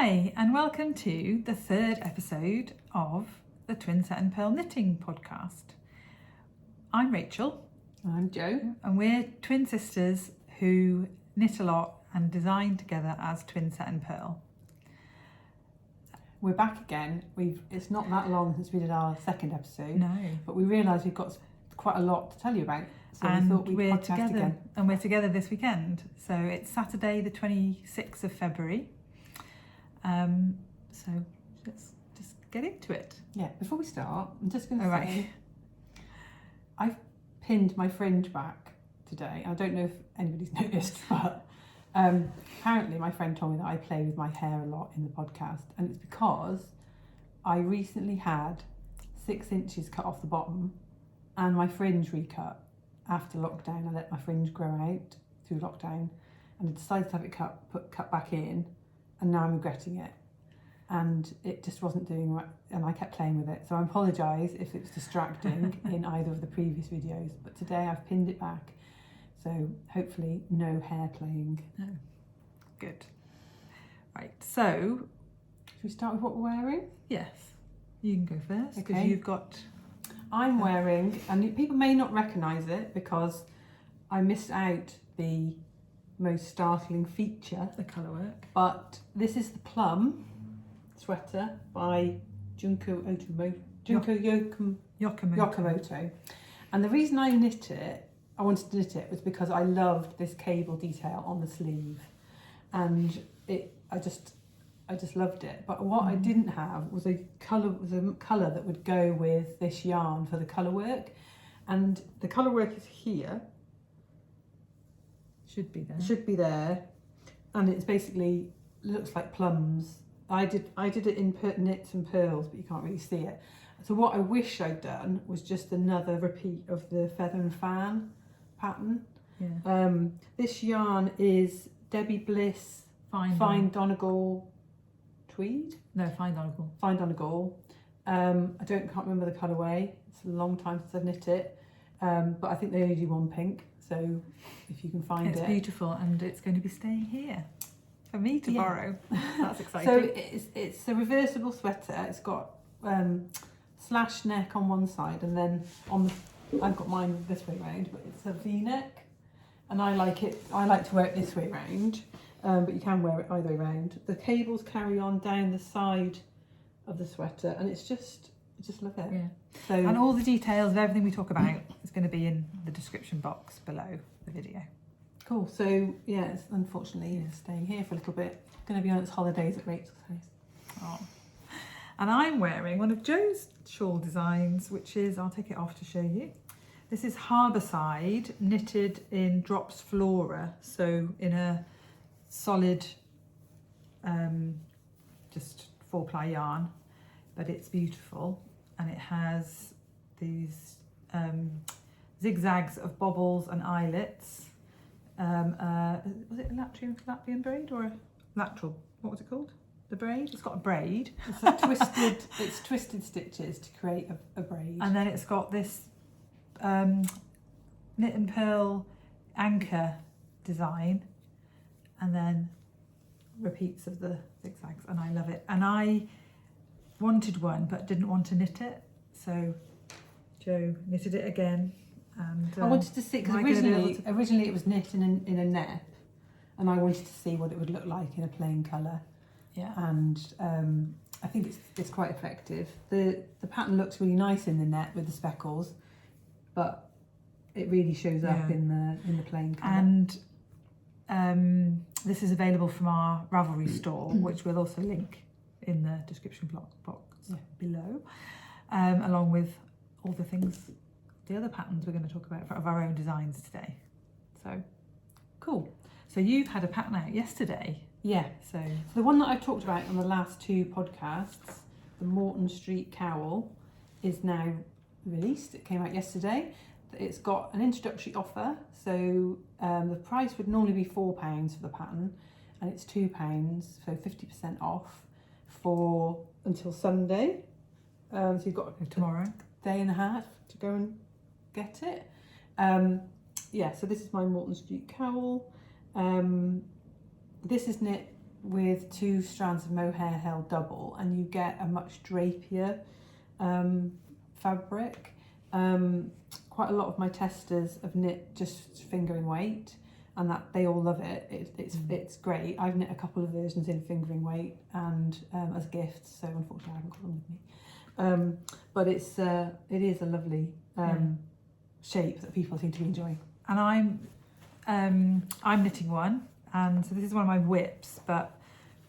Hi, and welcome to the third episode of the Twinset and Purl Knitting Podcast. I'm Rachel. I'm Jo. And we're twin sisters who knit a lot and design together as Twinset and Purl. We're back again. It's not that long since we did our second episode. No. But we realised we've got quite a lot to tell you about. So And we thought we'd we're podcast together, again. and we're together this weekend. So it's Saturday, the 26th of February. So let's just get into it. Yeah, before we start, I'm just going to All say, right. I've pinned my fringe back today. I don't know if anybody's noticed, but apparently my friend told me that I play with my hair a lot in the podcast, and it's because I recently had 6 inches cut off the bottom and my fringe recut after lockdown. I let my fringe grow out through lockdown and I decided to have it cut back in, and now I'm regretting it. And it just wasn't doing right, and I kept playing with it. So I apologise if it was distracting in either of the previous videos, but today I've pinned it back. So hopefully no hair playing. No. Good. Right, so Should we start with what we're wearing? yes, you can go first because Okay. you've got... I'm wearing, and people may not recognise it because I missed out the most startling feature, the colour work. but this is the Plum sweater by Junko Yokomoto. And the reason I wanted to knit it was because I loved this cable detail on the sleeve, and I just loved it. But what I didn't have was a colour that would go with this yarn for the colour work, and the colour work is here. Should be there. Should be there, and it's basically looks like plums. I did it in knits and pearls, but you can't really see it. So what I wish I'd done was just another repeat of the feather and fan pattern. Yeah. This yarn is Debbie Bliss Fine Donegal Tweed. No, Fine Donegal. Fine Donegal. I can't remember the colourway. It's a long time since I've knit it, but I think they only do one pink. So if you can find it, It's beautiful, and it's going to be staying here for me to borrow. That's exciting. So it's a reversible sweater. It's got slash neck on one side, and then I've got mine this way round, but it's a V-neck, and I like it. I like to wear it this way round, but you can wear it either way round. The cables carry on down the side of the sweater, and I just love it. Yeah. So And all the details of everything we talk about is going to be in the description box below the video. cool. So yeah, it's unfortunately staying here for a little bit. Going to be on its holidays at Rachel's house. Oh. And I'm wearing one of Jo's shawl designs, which is, I'll take it off to show you. This is Harbourside, knitted in Drops Flora, so in a solid, just 4-ply yarn, but it's beautiful, and it has these zigzags of bobbles and eyelets. Was it a Latvian braid or a lateral? What was it called? The braid? It's got a braid. It's like twisted stitches to create a braid. And then it's got this knit and purl anchor design, and then repeats of the zigzags, and I love it. And I wanted one but didn't want to knit it, so Jo knitted it again. And I wanted to see, because originally it was knit in a nep, and I wanted to see what it would look like in a plain colour. Yeah. And I think it's quite effective. The pattern looks really nice in the net with the speckles, but it really shows up in the plain colour. And this is available from our Ravelry store, which we'll also link in the description box below, along with all the other patterns we're going to talk about of our own designs today. So cool. So you've had a pattern out yesterday. Yeah. So the one that I've talked about on the last 2 podcasts, the Morton Street Cowl, is now released. It came out yesterday. It's got an introductory offer, so the price would normally be £4 for the pattern, and it's £2, so 50% off for until Sunday. So you've got tomorrow, a day and a half to go and get it. So this is my Morton Street Cowl. This is knit with 2 strands of mohair held double, and you get a much drapier fabric. Quite a lot of my testers have knit just fingering weight, and that they all love it. It's great. I've knit a couple of versions in fingering weight and as gifts, so unfortunately I haven't got them with me. But it is a lovely shape that people seem to be enjoying. And I'm knitting one, and so this is one of my whips, but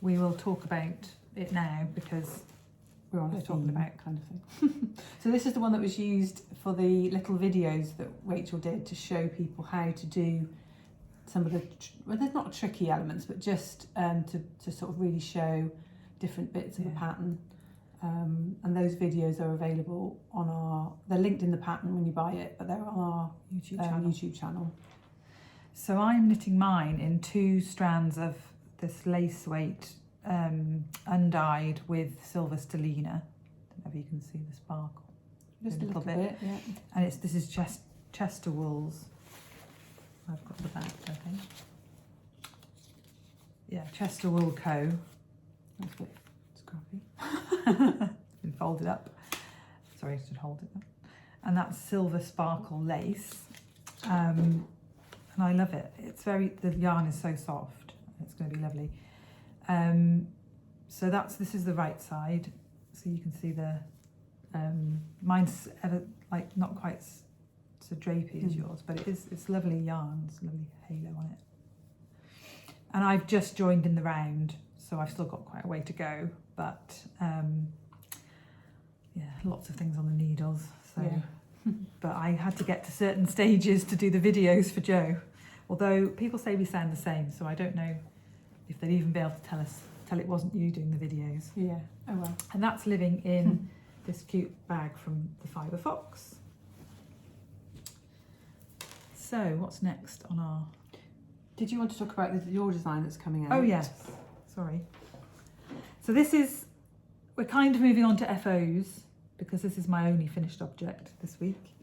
we will talk about it now because we're on we're talking about kind of thing. So this is the one that was used for the little videos that Rachel did to show people how to do some of the, well, there's not tricky elements, but just to sort of really show different bits of the pattern. And those videos are available on they're linked in the pattern when you buy it, but they're on our YouTube channel. So I'm knitting mine in 2 strands of this lace weight undyed with silver stellina. I don't know if you can see the sparkle. Just a little bit, yeah. And this is Chester wools. I've got the back, I think. Yeah, Chester Wool Co. That's a bit scruffy. It's been folded up. Sorry, I should hold it up. And that's silver sparkle lace. And I love it. The yarn is so soft. It's going to be lovely. So this is the right side. So you can see mine's not quite so drapey as yours, but it's lovely yarn. It's a lovely halo on it. And I've just joined in the round, so I've still got quite a way to go, but lots of things on the needles. So, but I had to get to certain stages to do the videos for Jo. Although people say we sound the same, so I don't know if they'd even be able to tell it wasn't you doing the videos. Yeah. Oh well. And that's living in this cute bag from the Fibre Fox. So what's next on our... Did you want to talk about your design that's coming out? Oh yes, sorry. So we're kind of moving on to FOs because this is my only finished object this week,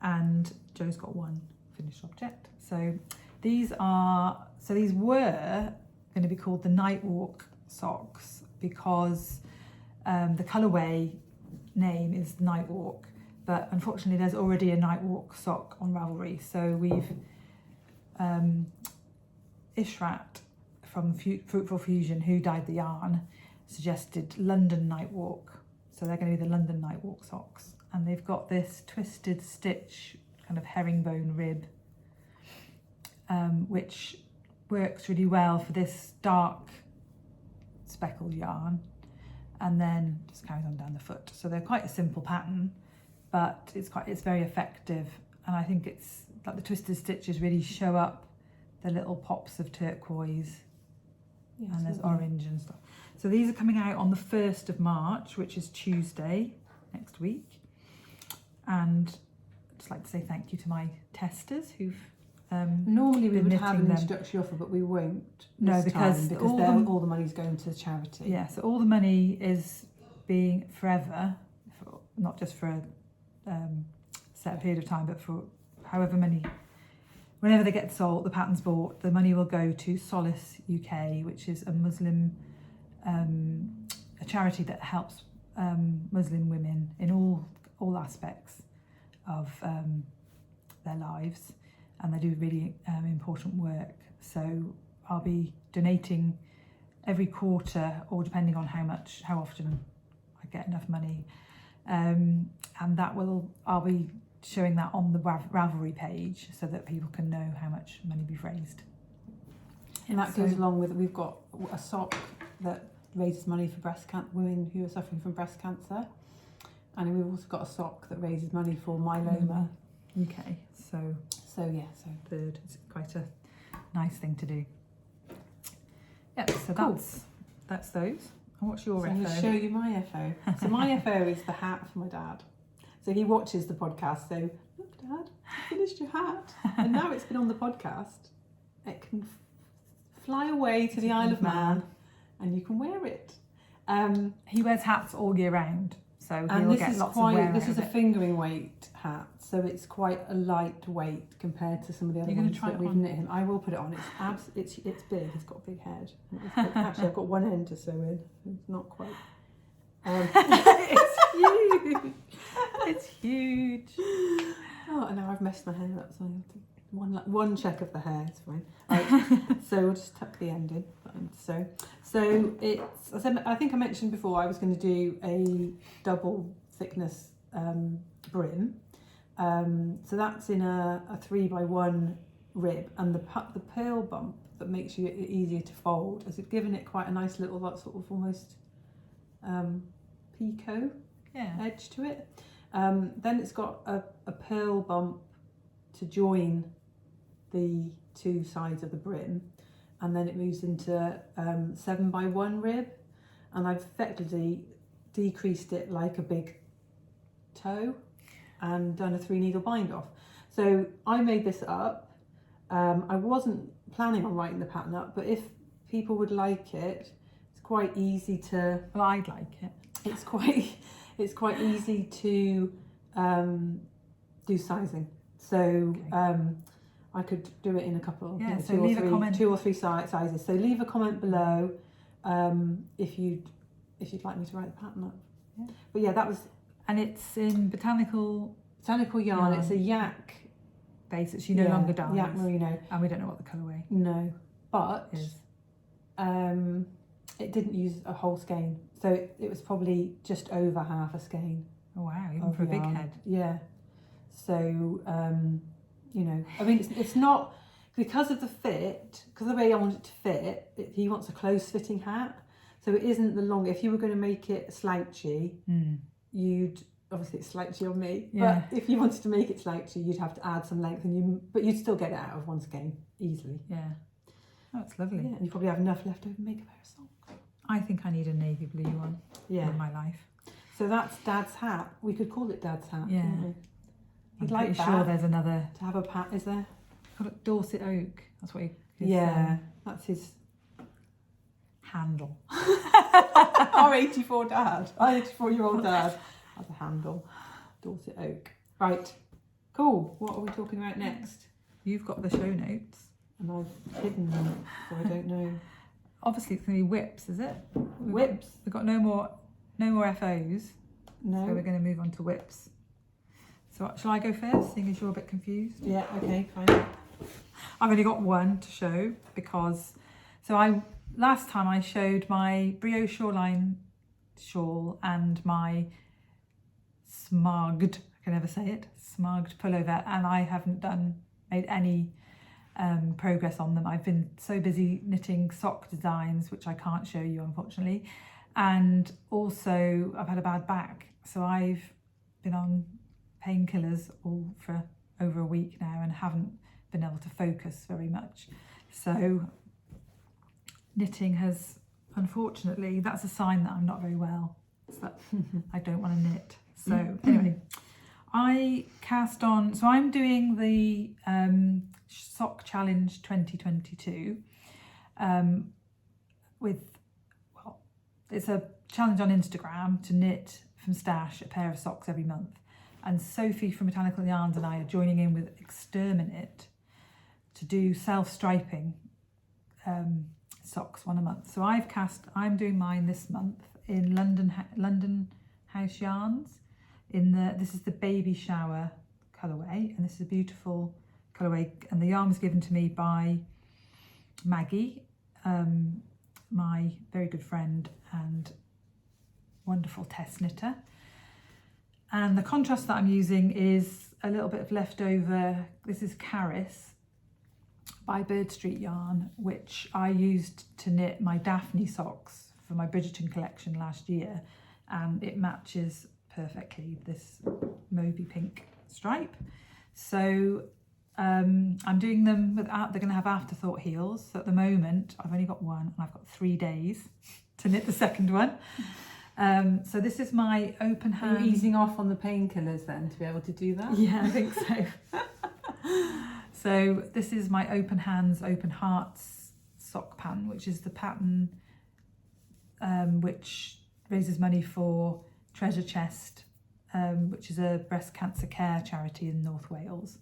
and Jo's got one finished object. So these were going to be called the Nightwalk socks because the colourway name is Nightwalk, but unfortunately there's already a Nightwalk sock on Ravelry, so we've Ishrat from Fruitful Fusion, who dyed the yarn, suggested London Nightwalk, so they're going to be the London Nightwalk socks, and they've got this twisted stitch kind of herringbone rib, which works really well for this dark speckled yarn, and then just carries on down the foot. So they're quite a simple pattern, but it's very effective, and I think it's like the twisted stitches really show up the little pops of turquoise, and there's orange and stuff. So these are coming out on the 1st of March, which is Tuesday next week, and I'd just like to say thank you to my testers who've normally we would have an introductory offer, but we won't. No, because all the money's going to charity. Yeah, so all the money is being forever, not just for a set period of time, but for however many, whenever they get sold, the pattern's bought, the money will go to Solace UK, which is a Muslim, a charity that helps Muslim women in all aspects of their lives. And they do really important work. So I'll be donating every quarter, or depending on how often I get enough money. And I'll be showing that on the Ravelry page so that people can know how much money we've raised. And that goes along with, we've got a sock that raises money for women who are suffering from breast cancer. And we've also got a sock that raises money for myeloma. Okay, so third. It's quite a nice thing to do. Yeah, so cool. That's those. And what's your FO? I'm going to show you my FO. So my FO is the hat for my dad. So he watches the podcast, so, look Dad, you finished your hat. And now it's been on the podcast, it can fly away to the Isle of Man and you can wear it. He wears hats all year round. so And he'll this get is lots of wear this out is a of it. fingering weight hat, so it's quite a light weight compared to some of the other You're gonna ones try that it we've on? knit him. I will put it on. It's big. It's got a big head. Actually, I've got one end to sew in. It's not quite. It's huge. It's huge. Oh, and now I've messed my hair up, so I have to one check of the hair. It's fine. Right, so we'll just tuck the end in. So it's. I think I mentioned before I was going to do a double thickness brim. So that's in a 3x1 rib, and the purl bump that makes it easier to fold has given it quite a nice little sort of almost picot edge to it. Then it's got a purl bump to join the two sides of the brim, and then it moves into 7x1 rib, and I've effectively decreased it like a big toe and done a 3 needle bind off. So I made this up. I wasn't planning on writing the pattern up, but if people would like it, it's quite easy to. Well, I'd like it. It's quite easy to do sizing. So I could do it in a couple. Yeah. So leave a comment. 2 or 3 sizes. So leave a comment below if you'd like me to write the pattern up. Yeah. But yeah, that was. And it's in Botanical Yarn. It's a yak base that she no longer dyes. Yak merino. And we don't know what the colourway No, but is. It didn't use a whole skein, so it was probably just over half a skein. Oh wow, even for a big head. Yeah. So you know, I mean, it's not because of the fit, because of the way I want it to fit. He wants a close fitting hat, so it isn't the long. If you were going to make it slouchy, you'd obviously it's slouchy on me. Yeah. But if you wanted to make it slouchy, you'd have to add some length, but you'd still get it out of one skein easily. Yeah. Oh, it's lovely. Yeah, and you probably have enough left over to make a pair of socks. I think I need a navy blue one in my life. So that's Dad's hat. We could call it Dad's hat. Yeah. He'd I'm like pretty that. sure there's another. To have a pat, is there? Got it, Dorset Oak. That's what That's his handle. our 84 dad. Our 84-year-old dad has a handle. Dorset Oak. Right. Cool. What are we talking about next? You've got the show notes. And I've hidden them, so I don't know. Obviously, it's going to be whips, is it? Whips? We've got no more FOs. No. So we're going to move on to whips. So shall I go first, seeing as you're a bit confused? Yeah, okay, fine. I've only got one to show because, last time I showed my Brio Shoreline shawl and my smugged, I can never say it, smugged pullover, and I haven't made any progress on them. I've been so busy knitting sock designs, which I can't show you unfortunately, and also I've had a bad back, so I've been on painkillers all for over a week now and haven't been able to focus very much. So knitting has, unfortunately, that's a sign that I'm not very well, so that I don't want to knit. So anyway, I cast on, so I'm doing the Sock Challenge 2022 it's a challenge on Instagram to knit from stash a pair of socks every month. And Sophie from Botanical Yarns and I are joining in with Exterminate to do self-striping socks one a month. So I'm doing mine this month in London House Yarns. This is the Baby Shower colourway, and this is a beautiful colourway, and the yarn was given to me by Maggie, my very good friend and wonderful test knitter. And the contrast that I'm using is a little bit of leftover, this is Caris by Bird Street Yarn, which I used to knit my Daphne socks for my Bridgerton collection last year, and it matches perfectly this mauvey pink stripe. So I'm doing them without, they're going to have afterthought heels. So at the moment I've only got one and I've got 3 days to knit the second one. So this is my open hand. Are you easing off on the painkillers then to be able to do that? Yeah, I think so. So this is my Open Hands, Open Hearts sock pattern, which is the pattern which raises money for Treasure Chest, which is a breast cancer care charity in North Wales.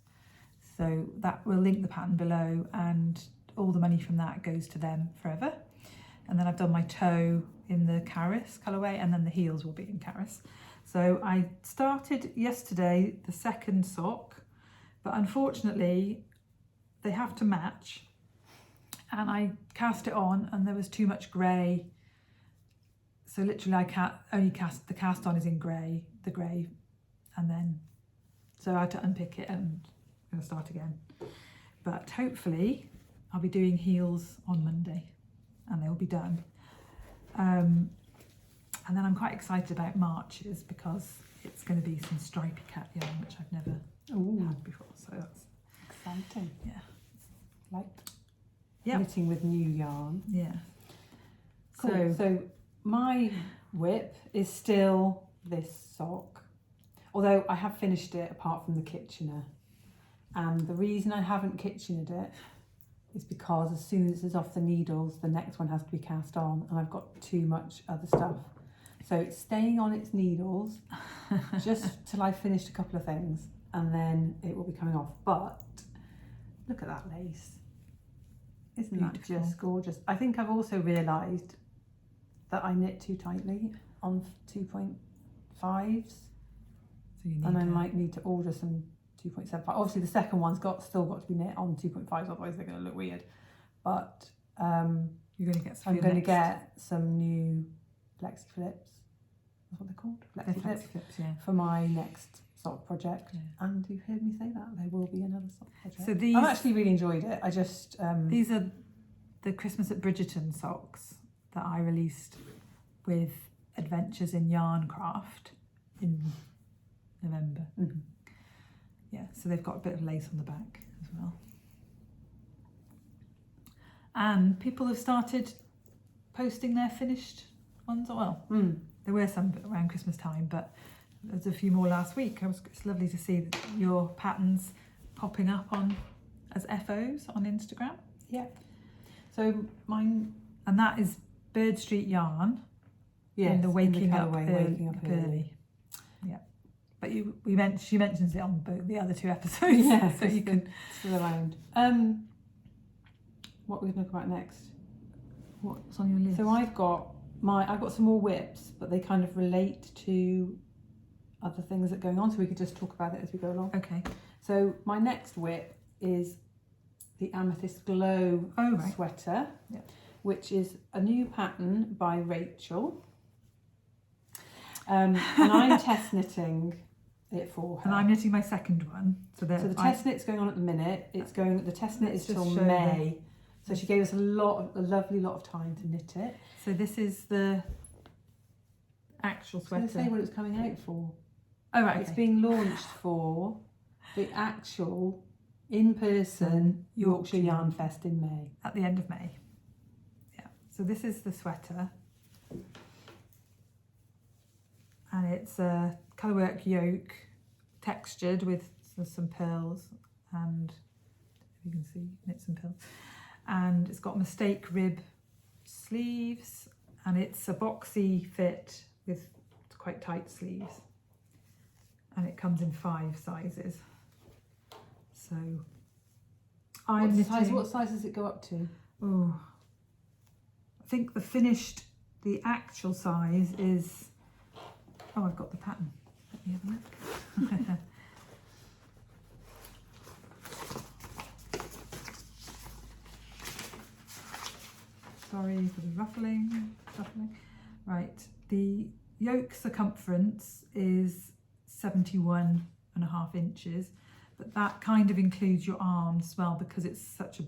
So that we'll link the pattern below, and all the money from that goes to them forever. And then I've done my toe in the Caris colourway, and then the heels will be in Caris. So I started yesterday the second sock, but unfortunately they have to match, and I cast it on and there was too much grey. So literally the cast on is in grey, the grey, and then so I had to unpick it and I'm going to start again. But hopefully I'll be doing heels on Monday and they'll be done. And then I'm quite excited about Marches because it's going to be some stripy cat yarn, which I've never had before. So that's exciting. Yeah. Like Yep. knitting with new yarn. Yeah. Cool. So my whip is still this sock, although I have finished it apart from the Kitchener. And the reason I haven't Kitchenered it is because as soon as it's off the needles, the next one has to be cast on, and I've got too much other stuff. So it's staying on its needles just till I've finished a couple of things, and then it will be coming off. But look at that lace. Isn't that just gorgeous? I think I've also realised that I knit too tightly on 2.5s. So you need and I might need to order some 2.75. Obviously the second one's still got to be knit on 2.5s, otherwise they're going to look weird. But you're going to get some. I'm going to get some new flexi flips. That's what they're called? Flexi flips, yeah. For my next sock project. Yeah. And you've heard me say that there will be another sock project. So these, I've actually really enjoyed it. I just these are the Christmas at Bridgerton socks that I released with Adventures in Yarn Craft in November. Mm-hmm. Yeah, so they've got a bit of lace on the back as well. And people have started posting their finished ones. Well, there were some around Christmas time, but there's a few more last week. It's lovely to see your patterns popping up as FOs on Instagram. Yeah. So mine, and that is Bird Street Yarn. Yeah, in the waking up early. early. Yeah, but she mentions it on the other two episodes. Yeah, so you can still around. What we're going to talk about next? What's on your list? So I've got some more whips, but they kind of relate to other things that are going on. So we could just talk about it as we go along. Okay. So my next whip is the Amethyst Glow sweater, which is a new pattern by Rachel. And I'm test knitting it for her. And I'm knitting my second one. So the test knit's going on at the minute. The test knit is till May. So she gave us a lovely lot of time to knit it. So this is the actual sweater. I was going to say what it's coming out for. Oh right. It's being launched for the actual in-person Yorkshire Yarn Fest in May. At the end of May. Yeah. So this is the sweater. And it's a colourwork yoke, textured with some pearls, and if you can see, knit some pearls. And it's got mistake rib sleeves, and it's a boxy fit with quite tight sleeves. And it comes in 5 sizes. So what size does it go up to? Oh, I think the actual size is. Oh, I've got the pattern. Let me have a look. Sorry for the ruffling. Right, the yoke circumference is 71.5 inches, but that kind of includes your arms as well because it's such a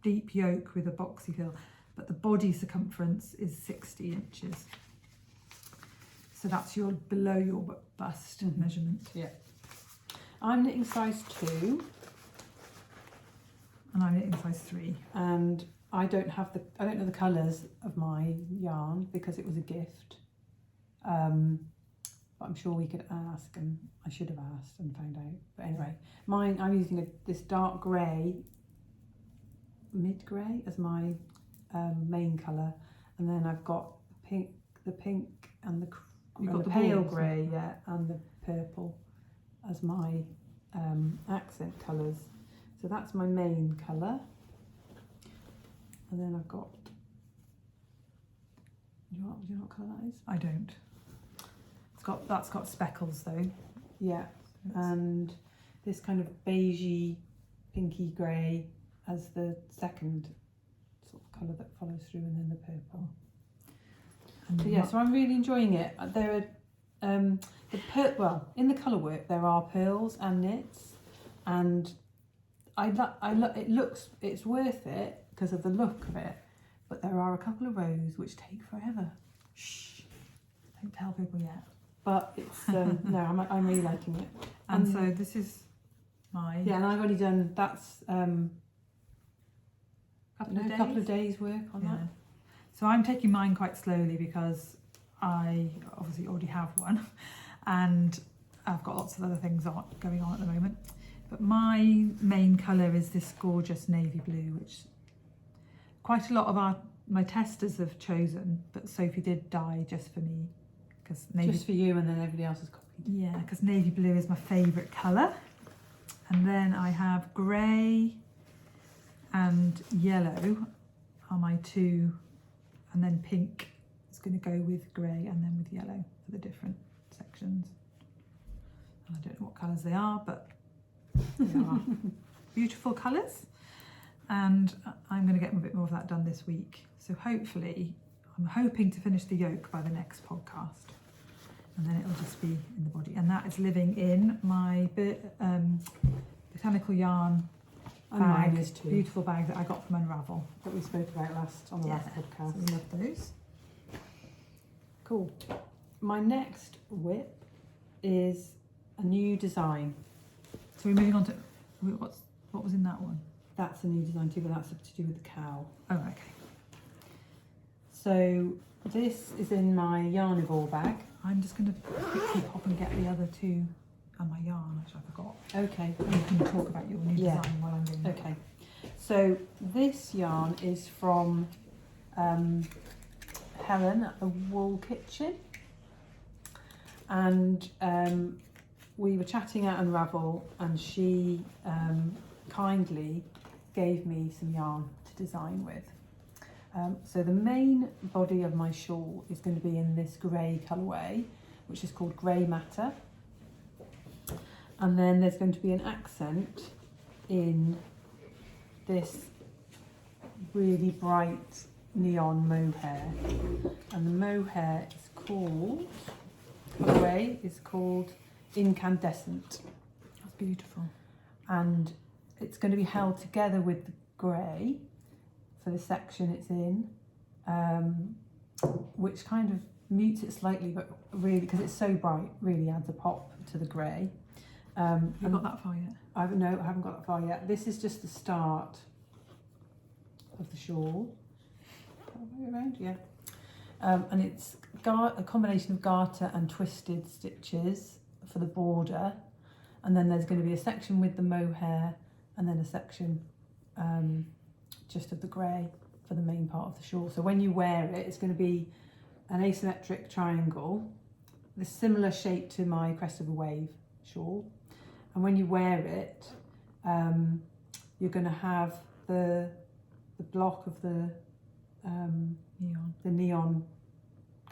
deep yoke with a boxy feel. But the body circumference is 60 inches. So that's below your bust measurement. Yeah. I'm knitting size 2. And I'm knitting size 3. And I don't know the colours of my yarn because it was a gift. But I'm sure we could ask, and I should have asked and found out. But anyway, I'm using this dark grey, mid grey as my main colour, and then I've got the pink and the You've got the the pale balls, grey, yeah, and the purple as my accent colours. So that's my main colour. And then I've got, do you know what colour that is? I don't. That's got speckles though. Yeah, and this kind of beigey, pinky grey as the second sort of colour that follows through, and then the purple. So yeah, so I'm really enjoying it. There are well, in the colour work there are pearls and knits, and it's worth it because of the look of it. But there are a couple of rows which take forever. Shh! Don't tell people yet. But it's no, I'm really liking it. And so this is my and I've already done a couple of days. days work on that. So I'm taking mine quite slowly because I obviously already have one, and I've got lots of other things going on at the moment. But my main colour is this gorgeous navy blue, which quite a lot of my testers have chosen, but Sophie did dye just for me. Just for you, and then everybody else has copied. Yeah, because navy blue is my favourite colour. And then I have grey and yellow are my two, and then pink is going to go with grey and then with yellow for the different sections. And I don't know what colours they are, but they are beautiful colours. And I'm going to get a bit more of that done this week. So hopefully, I'm hoping to finish the yoke by the next podcast. And then it'll just be in the body. And that is living in my Botanical Yarn bag, beautiful bag that I got from Unravel. That we spoke about on the last podcast. So we love those. Cool. My next whip is a new design. So we're moving on to, what was in that one? That's a new design too, but that's to do with the cowl. Oh, okay. So this is in my Yarnicorn bag. I'm just going to quickly pop and get the other two and my yarn, which I forgot. Okay. And you can talk about your new design while I'm doing that. Okay. So this yarn is from Helen at the Wool Kitchen. And we were chatting at Unravel, and she kindly gave me some yarn to design with. So the main body of my shawl is going to be in this grey colourway, which is called Grey Matter. And then there's going to be an accent in this really bright neon mohair. And the mohair is called, colourway is called Incandescent. That's beautiful. And it's going to be held together with the grey for the section it's in, which kind of mutes it slightly, but really, because it's so bright, really adds a pop to the grey. Have you got that far yet? No, I haven't got that far yet. This is just the start of the shawl. Around, yeah. And it's a combination of garter and twisted stitches for the border, and then there's going to be a section with the mohair, and then a section just of the grey for the main part of the shawl. So when you wear it, it's going to be an asymmetric triangle, the similar shape to my Crest of a Wave shawl. And when you wear it, you're going to have the block of the neon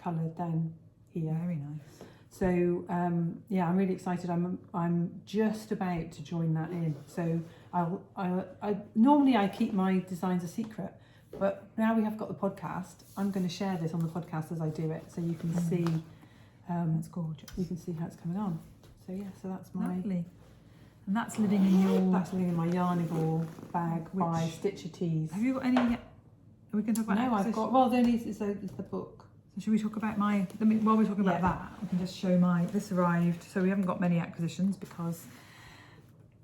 colour down here. Very nice. So yeah, I'm really excited. I'm just about to join that in. So I normally I keep my designs a secret, but now we have got the podcast, I'm going to share this on the podcast as I do it, so you can see. That's gorgeous. You can see how it's coming on. So yeah, so that's my. Lovely. And that's living in your. That's living in my Yarnicorn bag by Stitcher Tees. Have you got any? Are we going to talk about? No, I've got. Well, the only is the book. So should we talk about my? While we're talking about that, we can just show my. This arrived. So we haven't got many acquisitions because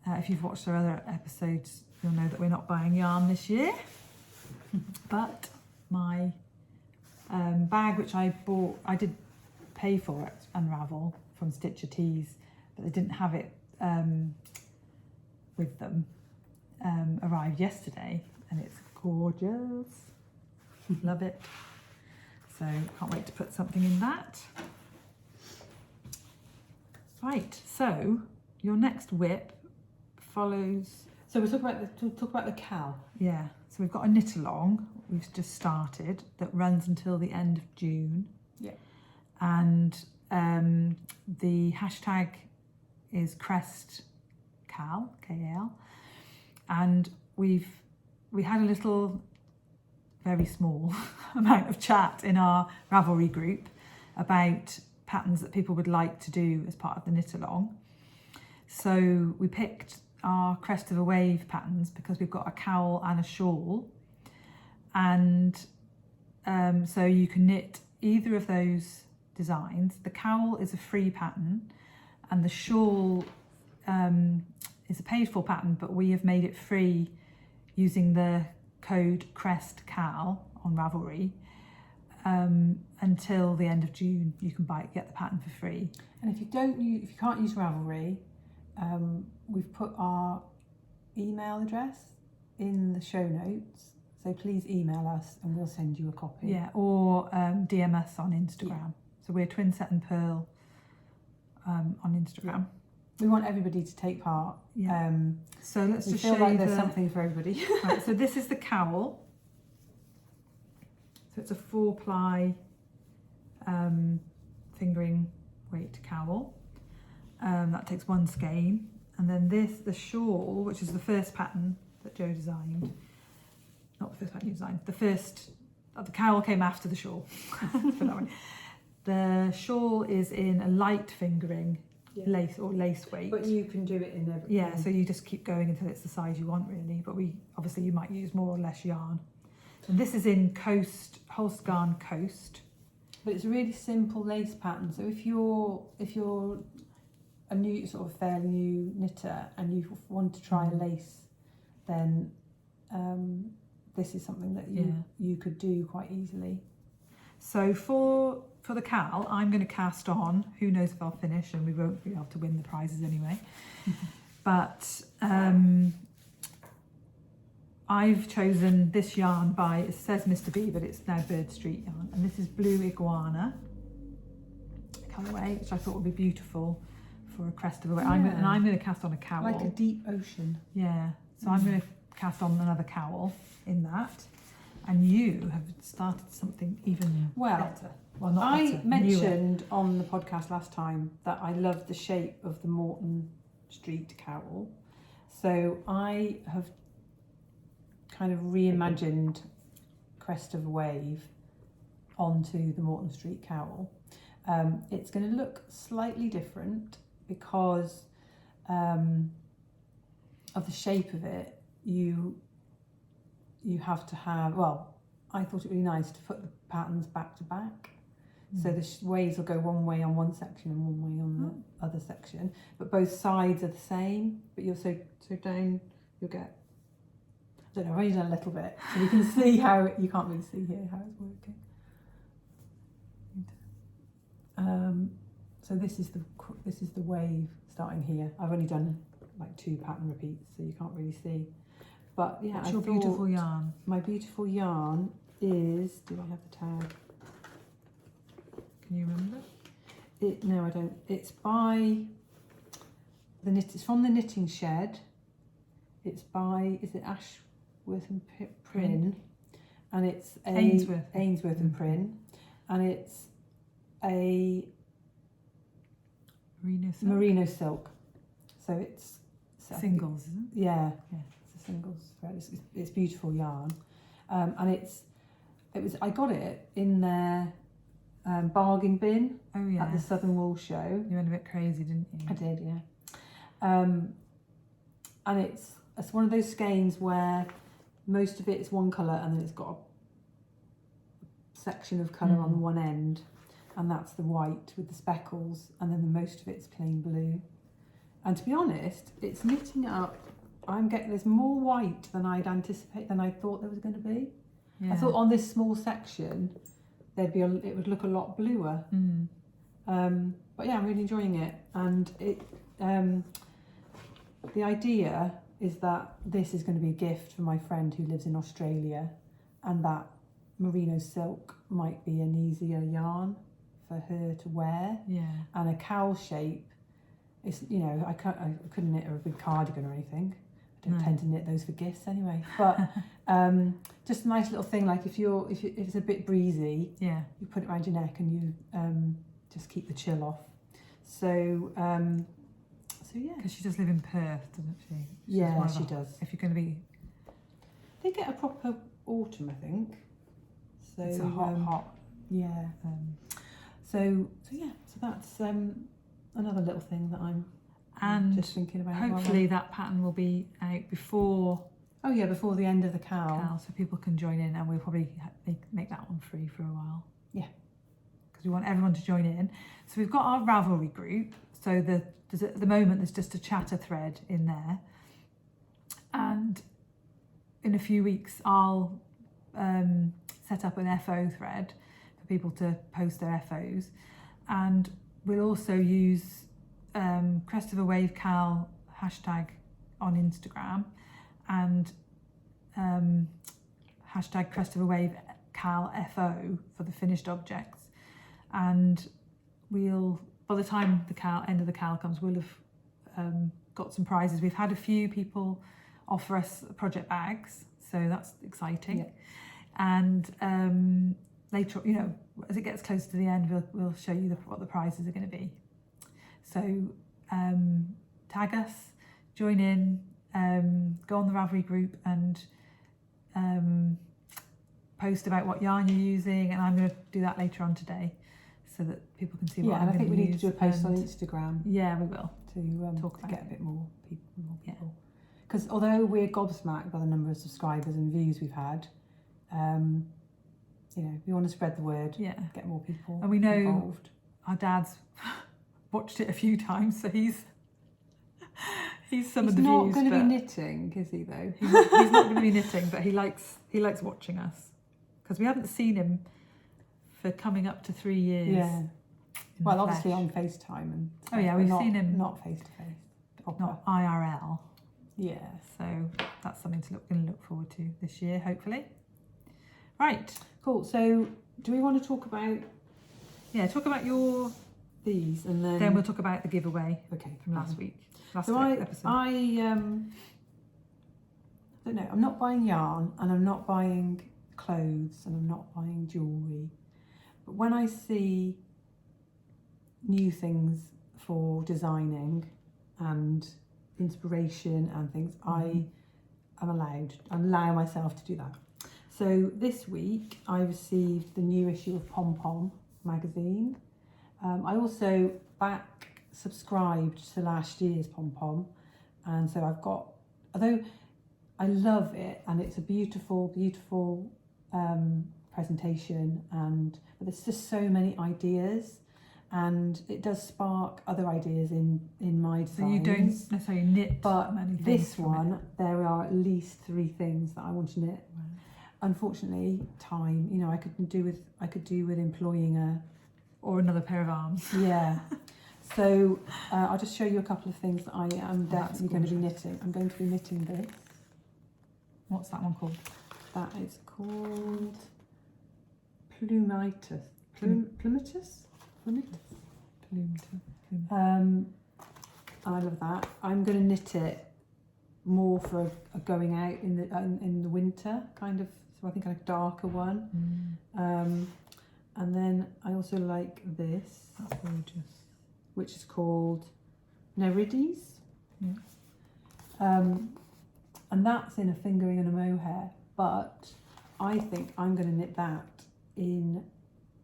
if you've watched our other episodes, you'll know that we're not buying yarn this year. But my bag, which I bought, I did pay for at Unravel from Stitcher Tees, but they didn't have it with them. Arrived yesterday, and it's gorgeous. Love it. So can't wait to put something in that. Right, so your next whip follows. So we'll talk about the cowl. Yeah, so we've got a knit along we've just started that runs until the end of June. Yeah. And the hashtag is Crest Cowl, K-A-L. And we had a little, very small amount of chat in our Ravelry group about patterns that people would like to do as part of the knit along. So we picked our Crest of a Wave patterns because we've got a cowl and a shawl, and so you can knit either of those designs. The cowl is a free pattern and the shawl is a paid for pattern, but we have made it free using the code Crest Cowl on Ravelry. Until the end of June, you can get the pattern for free. And if you can't use Ravelry, we've put our email address in the show notes, so please email us and we'll send you a copy. Yeah, or DM us on Instagram. Yeah. So we're twinsetandpurl on Instagram. We want everybody to take part. Yeah. So let's just show you. Like there's something for everybody. Right, so this is the cowl. So it's a 4-ply fingering weight cowl. That takes 1 skein. And then the shawl, which is the first pattern that Jo designed. Not the first pattern you designed. The cowl came after the shawl. Put that way. The shawl is in a light fingering lace or lace weight. But you can do it in everything. Yeah, so you just keep going until it's the size you want, really. But obviously you might use more or less yarn. And this is in Holstgarn Coast. But it's a really simple lace pattern. So if you're a new sort of fairly new knitter and you want to try a lace, then this is something that you could do quite easily. So for the cowl, I'm going to cast on. Who knows if I'll finish, and we won't be able to win the prizes anyway. But I've chosen this yarn it says Mr. B, but it's now Bird Street yarn. And this is Blue Iguana colourway, which I thought would be beautiful for a crest of a wave. Yeah. I'm going to cast on a cowl. Like a deep ocean. Yeah, so I'm going to cast on another cowl in that. And you have started something even better. Well, not I better, mentioned on the podcast last time that I loved the shape of the Morton Street Cowl. So I have kind of reimagined Crest of a Wave onto the Morton Street Cowl. It's going to look slightly different because of the shape of it. You have to have, I thought it would be nice to put the patterns back to back. So the waves will go one way on one section and one way on the other section, but both sides are the same. But you'll so down, you'll get, I don't know, I've only done a little bit, so you can see how, you can't really see here how it's working. So this is the wave starting here. I've only done like 2 pattern repeats, so you can't really see. But yeah, what's your beautiful yarn? My beautiful yarn is, do I have the tag? Can you remember? No, I don't. It's by it's from the Knitting Shed. It's by, is it Ashworth and Prin? And it's Ainsworth and Prin. And it's a merino silk. So it's singles, isn't it? Yeah, it's a singles thread. It's beautiful yarn. And I got it in their bargain bin at the Southern Wool Show. You went a bit crazy, didn't you? I did, yeah. And it's one of those skeins where most of it is one colour and then it's got a section of colour on one end, and that's the white with the speckles, and then the most of it's plain blue. And to be honest, it's knitting up. There's more white than I thought there was going to be. Yeah. I thought on this small section it would look a lot bluer. But yeah, I'm really enjoying it, and the idea is that this is going to be a gift for my friend who lives in Australia, and that merino silk might be an easier yarn for her to wear. Yeah. And a cowl shape it's, you know, I couldn't knit her a big cardigan or anything. I don't No. tend to knit those for gifts anyway. But just a nice little thing, like if it's a bit breezy, Yeah. you put it around your neck and you just keep the chill off. So yeah. Because she does live in Perth, doesn't she? Yeah, she does. If you're going to be... They get a proper autumn, I think. So It's a hot. Yeah. So that's another little thing that I'm just thinking about. Hopefully that pattern will be out before... Oh yeah, before the end of the cowl. So people can join in, and we'll probably make that one free for a while. Yeah. Because we want everyone to join in. So we've got our Ravelry group. So at the moment there's just a chatter thread in there. And in a few weeks I'll set up an FO thread for people to post their FOs. And we'll also use Crest of a Wave Cowl hashtag on Instagram and hashtag Crest of a Wave Cowl FO for the finished objects. And we'll, by the time the end of the cowl comes, we'll have got some prizes. We've had a few people offer us project bags, so that's exciting. Yeah. And later, you know, as it gets closer to the end, we'll show you what the prizes are going to be. So tag us, join in, go on the Ravelry group and post about what yarn you're using, and I'm going to do that later on today so that people can see what I'm going to use. Yeah, and I think we need to do a post on Instagram. Yeah, we will. To get a bit more people. Because although we're gobsmacked by the number of subscribers and views we've had, you know, we want to spread the word, get more people and we know involved. Our dad's watched it a few times, so he's some of the views. He's not going to be knitting, is he? Though he's not going to be knitting, but he likes watching us because we haven't seen him for coming up to 3 years. Yeah. Well, obviously on FaceTime and stuff, we've seen him not face to face, not IRL. Yeah. So that's something to look forward to this year, hopefully. Right. Cool. So do we want to talk about? Yeah, talk about these, and then we'll talk about the giveaway. Okay. From last week. So I don't know. I'm not buying yarn, and I'm not buying clothes, and I'm not buying jewellery. But when I see new things for designing and inspiration and things, I allow myself to do that. So this week I received the new issue of Pom Pom Magazine. I also subscribed to last year's Pom Pom, and so I've got, although I love it and it's a beautiful presentation, but there's just so many ideas, and it does spark other ideas in my designs. So you don't necessarily knit, but many this one there are at least 3 things that I want to knit. Wow. Unfortunately, time. You know, I could do with employing or another pair of arms. Yeah. So I'll just show you a couple of things that I am definitely going to be knitting. I'm going to be knitting this. What's that one called? That is called Plumitus. Plumitus. I love that. I'm going to knit it more for a going out in the winter kind of. So I think a darker one. And then I also like this. That's gorgeous. Which is called Nerides. Yeah. And that's in a fingering and a mohair, but I think I'm going to knit that in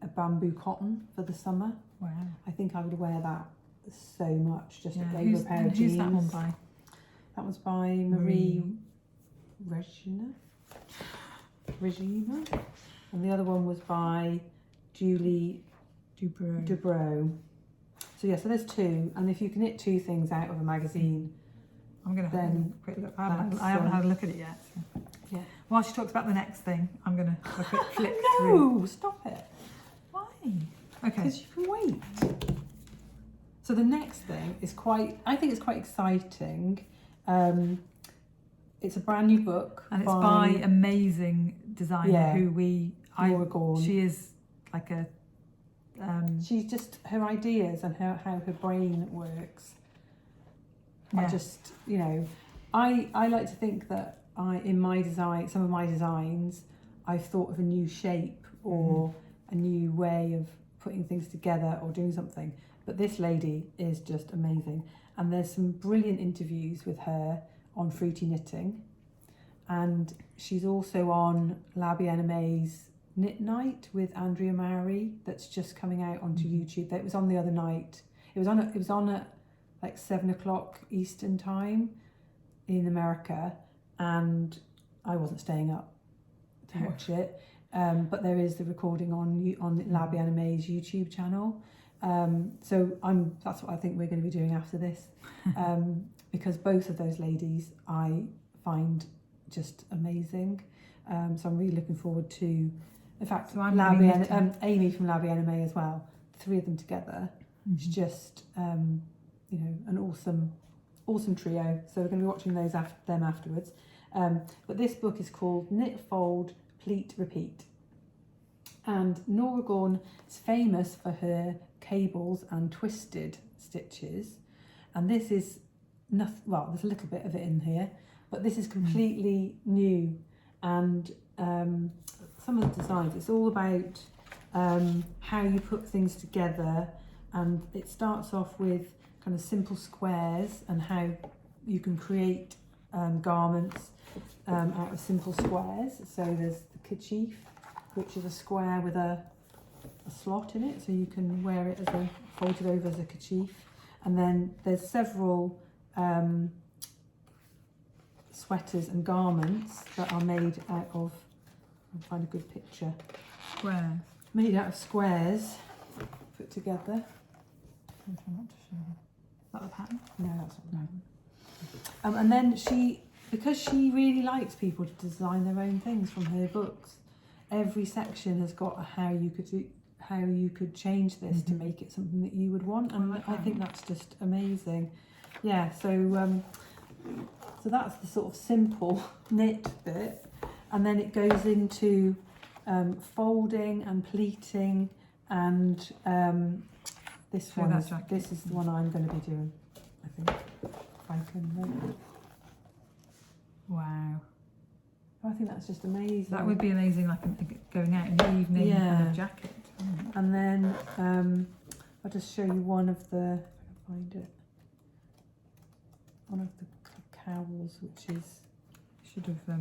a bamboo cotton for the summer. Wow. I think I would wear that so much, just over a pair of jeans. Who's that one by? That was by Marie Regina. And the other one was by Julie Dubrow. So yeah, so there's 2, and if you can knit 2 things out of a magazine, I'm going to have a quick look. I haven't had a look at it yet. So. Yeah. While she talks about the next thing, I'm going to have a quick flick through. No, stop it. Why? Okay. Because you can wait. So the next thing is I think it's quite exciting. It's a brand new book. And it's by amazing designer Gaughan. She is like she's just, her ideas and how her brain works I just, you know, I like to think that in my design, some of my designs, I've thought of a new shape or a new way of putting things together or doing something. But this lady is just amazing. And there's some brilliant interviews with her on Fruity Knitting. And she's also on Labby NMA's Knit Night with Andrea Mowry that's just coming out onto YouTube. It was on the other night. It was on at like 7 o'clock Eastern time in America, and I wasn't staying up to watch it. But there is the recording on Labby NMA's YouTube channel. So that's what I think we're going to be doing after this, because both of those ladies I find just amazing. So I'm really looking forward to, in fact, Labby and Amy from Labby NMA as well. The three of them together. It's just you know, an awesome trio. So we're going to be watching them afterwards. But this book is called Knit, Fold, Pleat, Repeat. And Norah Gaughan is famous for her cables and twisted stitches. And this is nothing, well, there's a little bit of it in here, but this is completely new. And some of the designs, it's all about how you put things together. And it starts off with kind of simple squares and how you can create garments out of simple squares. So there's the kerchief, which is a square with a slot in it, so you can wear it as folded over as a kerchief. And then there's several sweaters and garments that are made out of, I'll find a good picture. Square. Made out of squares put together. I'm trying not to show you. Is that the pattern? No, that's not the pattern. And then because she really likes people to design their own things from her books, every section has got how you could change this to make it something that you would want, and I think that's just amazing. Yeah, so that's the sort of simple knit bit, and then it goes into folding and pleating, and this is the one I'm going to be doing, I think, if I can. Wow. I think that's just amazing. That would be amazing, like going out in the evening kind of jacket. And then I'll just show you one of the, if I can find it, one of the cowls, which is, should have,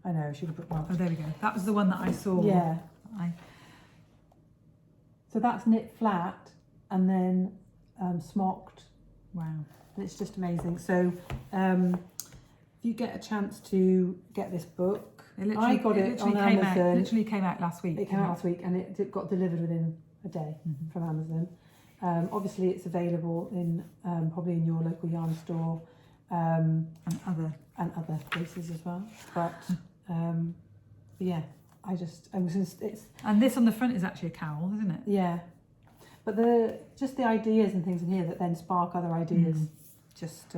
I know, I should have put one. oh, there we go. That was the one that I saw. Yeah. So that's knit flat and then smocked. Wow. And it's just amazing. So if you get a chance to get this book, I got it on Amazon. It literally came out last week. It came out last week, and it got delivered within a day from Amazon. Obviously, it's available in probably in your local yarn store and other places as well. But yeah, it's. And this on the front is actually a cowl, isn't it? Yeah, but just the ideas and things in here that then spark other ideas. Just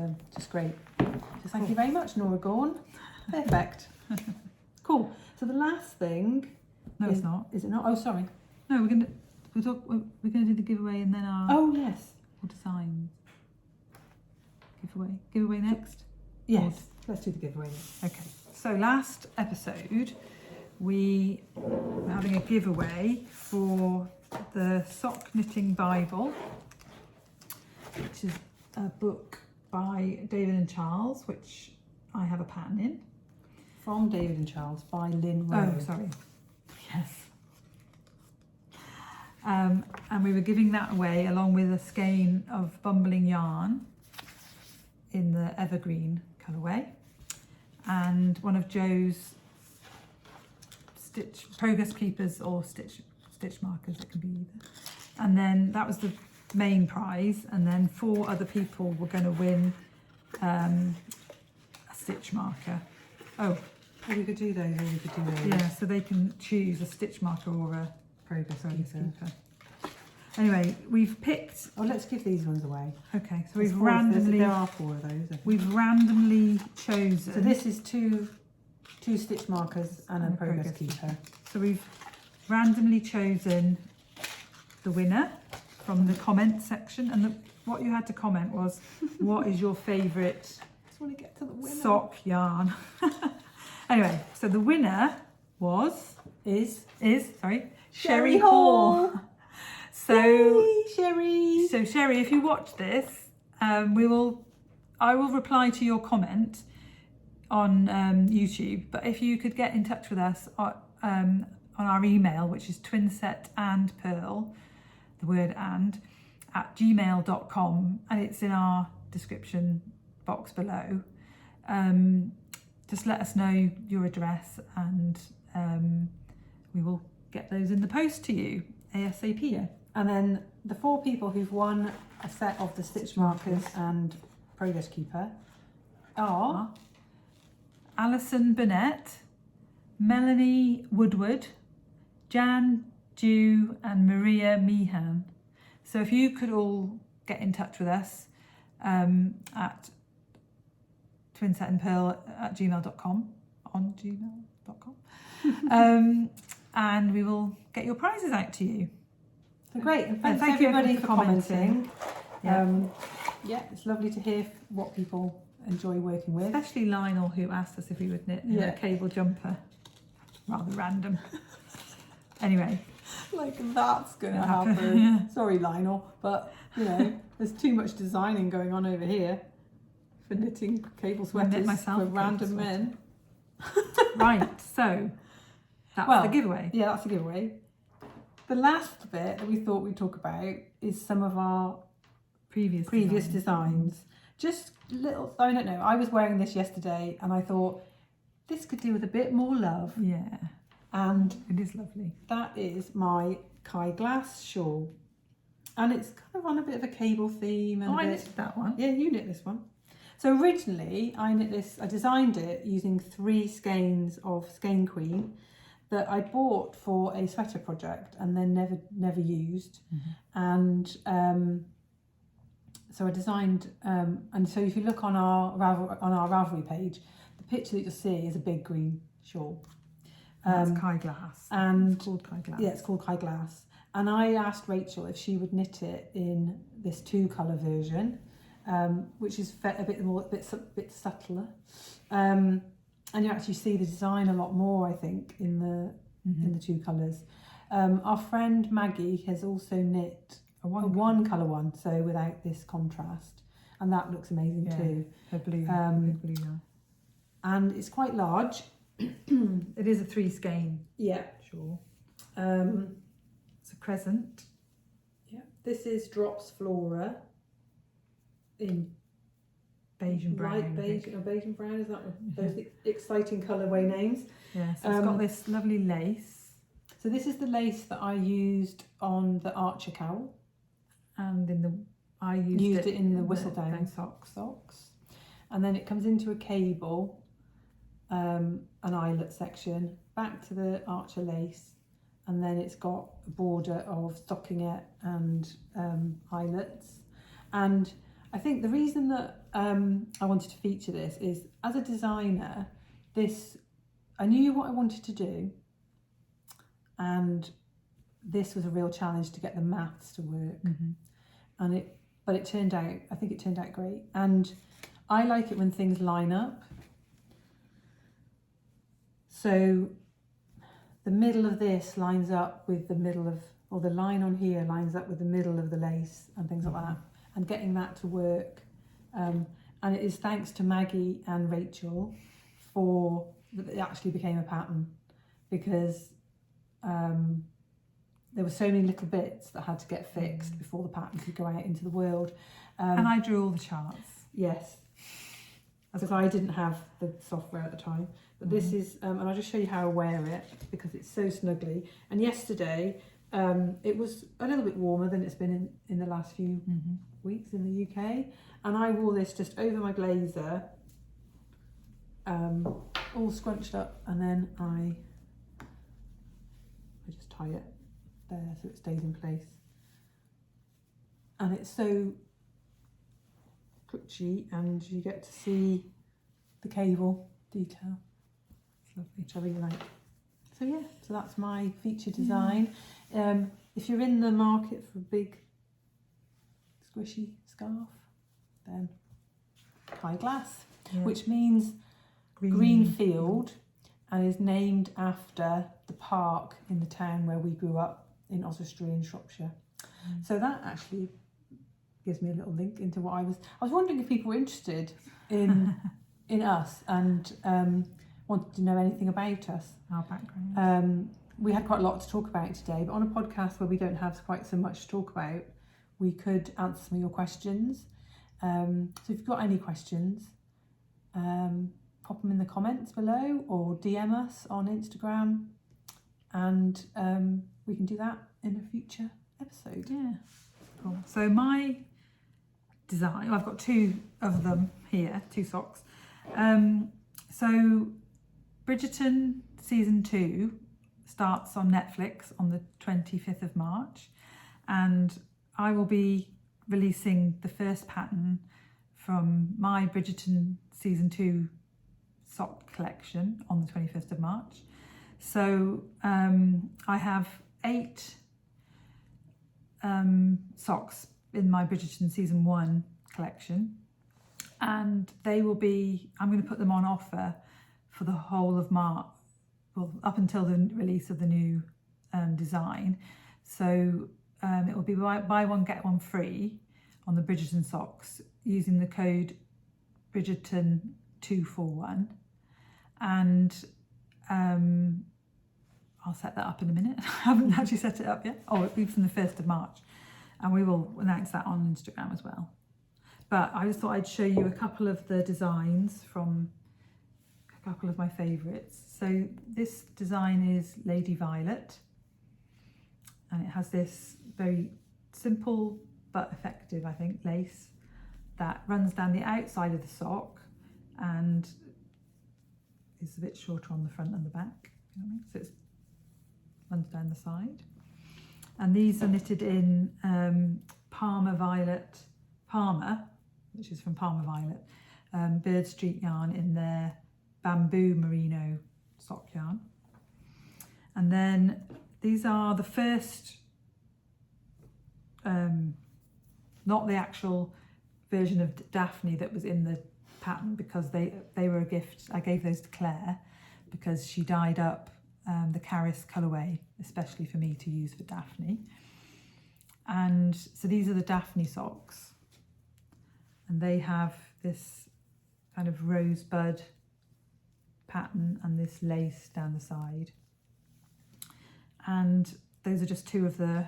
great. So thank you very much, Norah Gaughan. Perfect. Cool. So the last thing. No, it's not. Is it not? Oh, sorry. No, we're gonna do the giveaway and then our. Oh yes. Or design. Giveaway next. Yes. Let's do the giveaway next. Okay. So last episode, we were having a giveaway for the Sock Knitting Bible, which is a book by David and Charles, which I have a pattern in. From David and Charles by Lynn Rowe. Oh, sorry. Yes. And we were giving that away along with a skein of bumbling yarn in the evergreen colourway, and one of Joe's progress keepers or stitch markers. It can be either. And then that was the main prize, and then 4 other people were going to win a stitch marker. Oh, we could do those. Yeah, so they can choose a stitch marker or a progress keeper. Anyway, we've picked. Oh, let's give these ones away. Okay, so we've randomly. There are 4 of those. We've randomly chosen. So this is two stitch markers and a progress keeper. So we've randomly chosen the winner from the comment section, and what you had to comment was, what is your favourite Just want to get to the winner. sock yarn? Anyway, so the winner is Sheri Hall. So Yay, Sheri. So Sheri, if you watch this, I will reply to your comment on YouTube. But if you could get in touch with us on our email, which is twinsetandpurl, the word and, @gmail.com, and it's in our description box below. Just let us know your address, and we will get those in the post to you ASAP. Yeah. And then the 4 people who've won a set of the stitch markers and progress keeper are Alison Burnett, Melanie Woodward, Jan Dew, and Maria Meehan. So if you could all get in touch with us at twinsetandpurl@gmail.com, on gmail.com, and we will get your prizes out to you. so great. And thanks thank you everybody everyone for for commenting. Yeah. Yeah, it's lovely to hear what people enjoy working with. Especially Lionel, who asked us if we would knit in Yeah. a cable jumper. Rather random. Anyway. Like that's going to Yeah. happen. Yeah. Sorry, Lionel, but you know, there's too much designing going on over here for knitting cable sweaters myself for a cable random sweater. men. Right, so that's the giveaway. Yeah, that's a giveaway. The last bit that we thought we'd talk about is some of our Previous designs. Just little, I don't know, I was wearing this yesterday and I thought this could do with a bit more love. Yeah, And it is lovely. that is my Kai Glass shawl. And it's kind of on a bit of a cable theme. And Oh, a I bit, knitted that one. yeah, you knit this one. So originally I designed it using 3 skeins of Skein Queen that I bought for a sweater project and then never used. And so I designed, and so if you look on our Ravelry page, the picture that you'll see is a big green shawl. That's Kai Glass. And It's called Kai Glass. yeah, it's called Kai Glass. And I asked Rachel if she would knit it in this 2-colour version, which is a bit subtler. And you actually see the design a lot more, I think, in the 2 colours. Our friend Maggie has also knit a 1-colour one, so without this contrast, and that looks amazing too. Her blue, blue yarn. And it's quite large. It is a 3 skein. Yeah. Sure. It's a crescent. Yeah. This is Drops Flora in Beige and brown. light beige or beige and brown. Is that those exciting colourway names? Yeah. So it's got this lovely lace. So this is the lace that I used on the Archer cowl. And I used it in the whistle down down socks. And then it comes into a cable, an eyelet section, back to the Archer lace, and then it's got a border of stockinette and eyelets. And I think the reason that I wanted to feature this is, as a designer, I knew what I wanted to do, and this was a real challenge to get the maths to work. But it turned out, I think it turned out great. And I like it when things line up. So the middle of this lines up with the middle of, or the line on here lines up with the middle of the lace and things like that. And getting that to work. And it is thanks to Maggie and Rachel that it actually became a pattern, because there were so many little bits that had to get fixed before the pattern could go out into the world. And I drew all the charts. Yes, because I didn't have the software at the time. But this is, and I'll just show you how I wear it because it's so snuggly. And yesterday, it was a little bit warmer than it's been in the last few weeks in the UK. And I wore this just over my blazer, all scrunched up, and then I just tie it there so it stays in place. And it's so twitchy, and you get to see the cable detail, which I really like. So yeah, so that's my feature design. If you're in the market for a big squishy scarf. Then high glass, Yeah. which means green field, and is named after the park in the town where we grew up in Oswestry in Shropshire. So that actually gives me a little link into what I was wondering if people were interested in us and wanted to know anything about us. Our background. We had quite a lot to talk about today, but on a podcast where we don't have quite so much to talk about, we could answer some of your questions. So if you've got any questions, pop them in the comments below or DM us on Instagram, and we can do that in a future episode. Yeah. Cool. So my design, I've got two of them here, 2 socks. So Bridgerton season 2 starts on Netflix on the 25th of March, and I will be releasing the first pattern from my Bridgerton season 2 sock collection on the 25th of March. So I have 8 socks in my Bridgerton season 1 collection, and they will be, I'm going to put them on offer for the whole of March, well, up until the release of the new design. So it will be buy one get one free on the Bridgerton socks using the code Bridgerton241, and I'll set that up in a minute. I haven't actually set it up yet. Oh, it'll be from the 1st of March, and we will announce that on Instagram as well. But I just thought I'd show you a couple of the designs from a couple of my favourites. So this design is Lady Violet, and it has this very simple but effective, I think, lace that runs down the outside of the sock and is a bit shorter on the front and the back. You know what I mean? So it runs down the side. And these are knitted in Parma, which is from Parma Violet, Bird Street yarn in their bamboo merino sock yarn. And then these are the first, not the actual version of Daphne that was in the pattern, because they were a gift. I gave those to Claire because she dyed up the Caris colourway, especially for me to use for Daphne. And so these are the Daphne socks, and they have this kind of rosebud pattern and this lace down the side. And those are just 2 of the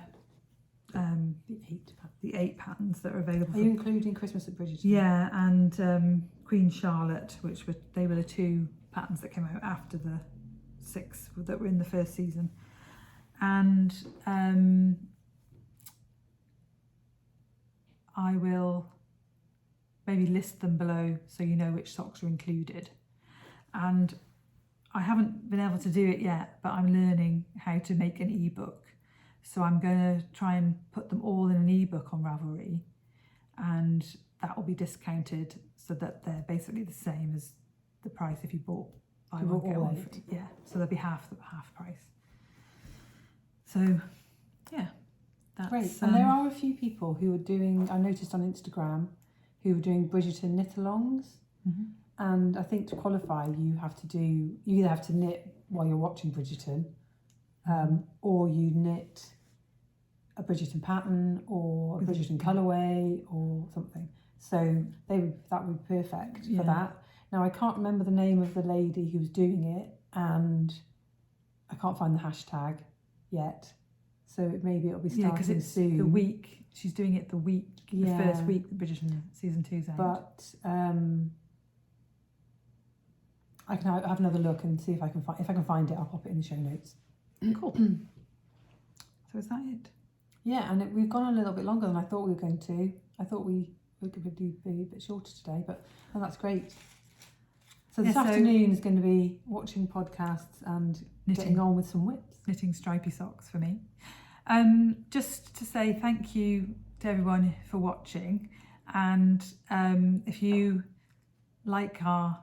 8 patterns that are available. Are you including Christmas at Bridgerton? Yeah, and Queen Charlotte, which were the 2 patterns that came out after the 6 that were in the first season. And I will maybe list them below so you know which socks are included. And I haven't been able to do it yet, but I'm learning how to make an ebook. So I'm going to try and put them all in an ebook on Ravelry, and that will be discounted so that they're basically the same as the price if you bought buy one get one free. Yeah, so they'll be half price. So yeah, that's great. And there are a few people who are doing, I noticed on Instagram, who are doing Bridgerton knit-alongs. Mm-hmm. And I think to qualify, you either have to knit while you're watching Bridgerton, or you knit a Bridgerton pattern or a Bridgerton colourway or something. So that would be perfect for that. Now I can't remember the name of the lady who's doing it, and I can't find the hashtag yet. So maybe it'll be starting because it's soon. the week she's doing it. The first week the Bridgerton season 2's out. But I can have another look and see if I can find it. I'll pop it in the show notes. Cool. So is that it? Yeah, and we've gone a little bit longer than I thought we were going to. I thought we could be a bit shorter today, but that's great. So this afternoon is going to be watching podcasts and getting on with some whips. Knitting stripy socks for me. Just to say thank you to everyone for watching, and if you like our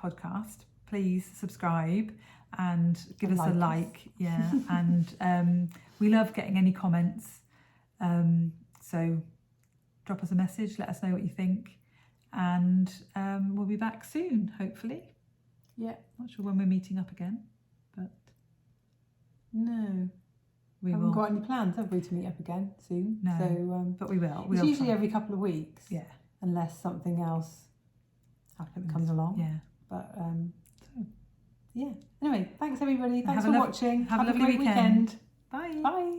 podcast, please subscribe and give us a like. Yeah, and we love getting any comments. So drop us a message, let us know what you think, and we'll be back soon, hopefully. Yeah. Not sure when we're meeting up again, but no, we haven't will. got any plans, have we, to meet up again soon? No, so but we will. It's usually every couple of weeks. Yeah. Unless something else comes along. Yeah. But yeah. Anyway, thanks everybody. Thanks Have for watching. Have a lovely great weekend. Bye. Bye.